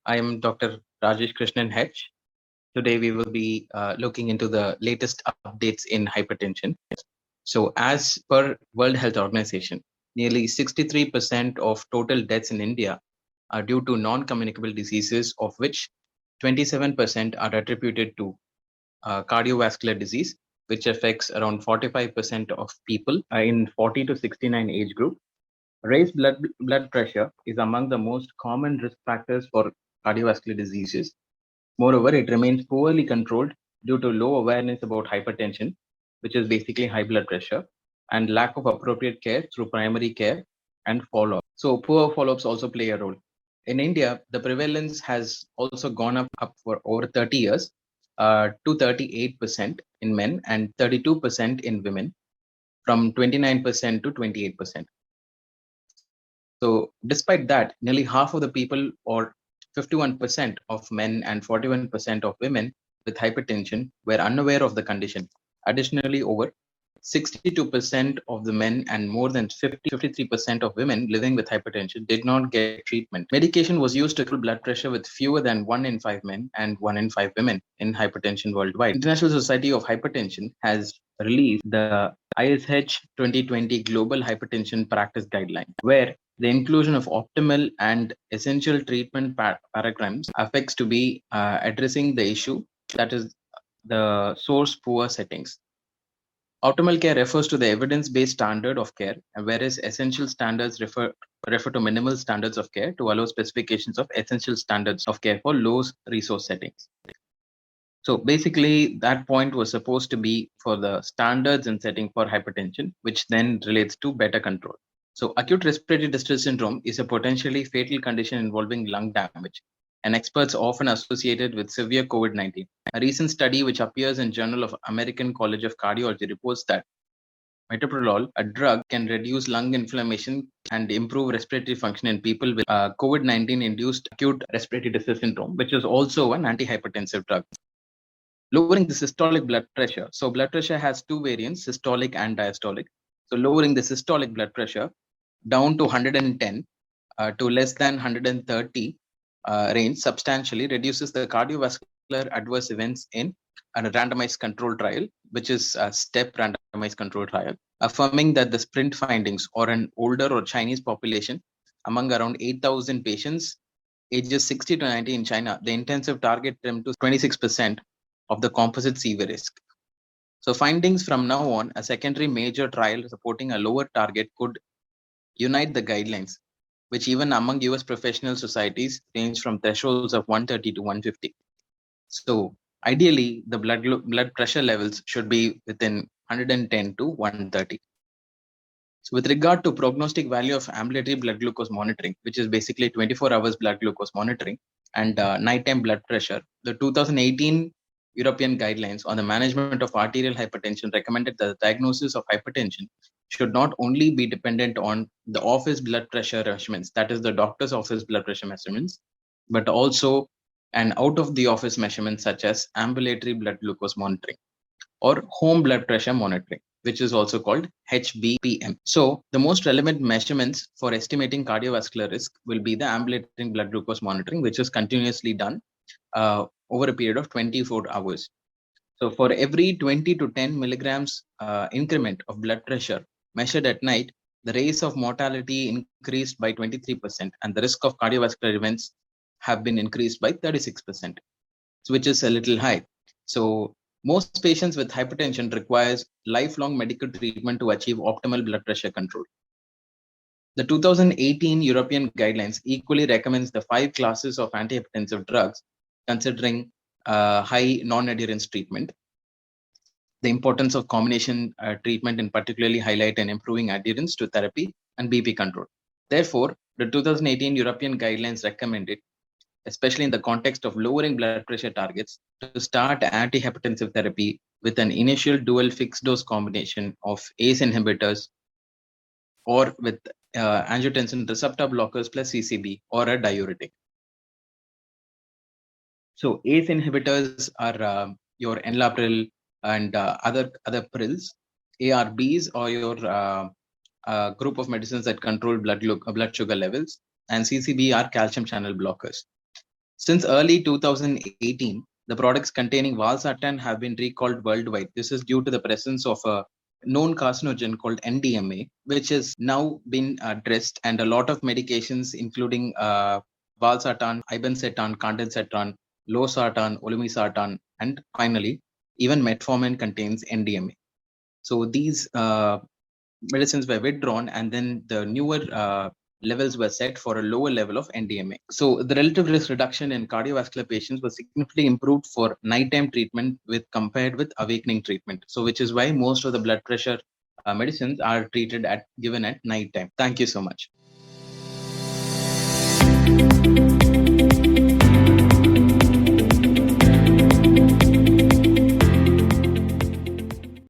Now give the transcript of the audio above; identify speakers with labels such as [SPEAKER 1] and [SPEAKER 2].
[SPEAKER 1] I am Dr. Rajesh Krishnan H. Today we will be looking into the latest updates in hypertension. So as per World Health Organization, nearly 63% of total deaths in India are due to non-communicable diseases, of which 27% are attributed to cardiovascular disease, which affects around 45% of people in 40 to 69 age group. Raised blood pressure is among the most common risk factors for cardiovascular diseases. Moreover, it remains poorly controlled due to low awareness about hypertension, which is basically high blood pressure, and lack of appropriate care through primary care and follow-up. So poor follow-ups also play a role. In India, the prevalence has also gone up for over 30 years to 38% in men and 32% in women, from 29% to 28%. So despite that, nearly half of the people, or 51% of men and 41% of women with hypertension, were unaware of the condition. Additionally, over 62% of the men and more than 53% of women living with hypertension did not get treatment. Medication was used to control blood pressure with fewer than 1 in 5 men and 1 in 5 women in hypertension worldwide. International Society of Hypertension has released the ISH 2020 Global Hypertension Practice Guideline, where the inclusion of optimal and essential treatment paradigms affects to be addressing the issue, that is the source poor settings. Optimal care refers to the evidence-based standard of care, whereas essential standards refer to minimal standards of care to allow specifications of essential standards of care for low resource settings. So basically, that point was supposed to be for the standards and setting for hypertension, which then relates to better control. So acute respiratory distress syndrome is a potentially fatal condition involving lung damage, and experts often associated with severe COVID-19. A recent study which appears in Journal of American College of Cardiology reports that metoprolol, a drug, can reduce lung inflammation and improve respiratory function in people with COVID-19 induced acute respiratory distress syndrome, which is also an antihypertensive drug. Lowering the systolic blood pressure. So blood pressure has two variants, systolic and diastolic. So lowering the systolic blood pressure down to 110 to less than 130 range substantially reduces the cardiovascular adverse events in a randomized control trial, which is a STEP randomized control trial, affirming that the sprint findings or an older or Chinese population among around 8,000 patients ages 60 to 90 in China, the intensive target them to 26% of the composite CV risk. So findings from now on, a secondary major trial supporting a lower target could unite the guidelines, which even among US professional societies range from thresholds of 130 to 150. So ideally, the blood pressure levels should be within 110 to 130. So with regard to prognostic value of ambulatory blood glucose monitoring, which is basically 24 hours blood glucose monitoring and nighttime blood pressure, the 2018 European guidelines on the management of arterial hypertension recommended that the diagnosis of hypertension should not only be dependent on the office blood pressure measurements, that is the doctor's office blood pressure measurements, but also an out of the office measurement such as ambulatory blood glucose monitoring or home blood pressure monitoring, which is also called HBPM. So the most relevant measurements for estimating cardiovascular risk will be the ambulatory blood glucose monitoring, which is continuously done over a period of 24 hours. So for every 20 to 10 milligrams increment of blood pressure measured at night, the rates of mortality increased by 23% and the risk of cardiovascular events have been increased by 36%, which is a little high. So most patients with hypertension requires lifelong medical treatment to achieve optimal blood pressure control. The 2018 European guidelines equally recommends the 5 classes of antihypertensive drugs, considering high non-adherence treatment. The importance of combination treatment in particularly highlight and improving adherence to therapy and BP control. Therefore, the 2018 European guidelines recommended, especially in the context of lowering blood pressure targets, to start antihypertensive therapy with an initial dual fixed dose combination of ACE inhibitors or with angiotensin receptor blockers plus CCB or a diuretic. So ACE inhibitors are your enalapril and other pills. ARBs are your group of medicines that control blood sugar levels, and CCB are calcium channel blockers. Since early 2018, the products containing valsartan have been recalled worldwide. This is due to the presence of a known carcinogen called NDMA, which has now been addressed, and a lot of medications, including valsartan, ibencetan, candesartan, losartan, olmesartan, and finally, even metformin contains NDMA. So these medicines were withdrawn, and then the newer levels were set for a lower level of NDMA. So the relative risk reduction in cardiovascular patients was significantly improved for nighttime treatment with compared with awakening treatment. So which is why most of the blood pressure medicines are given at nighttime. Thank you so much.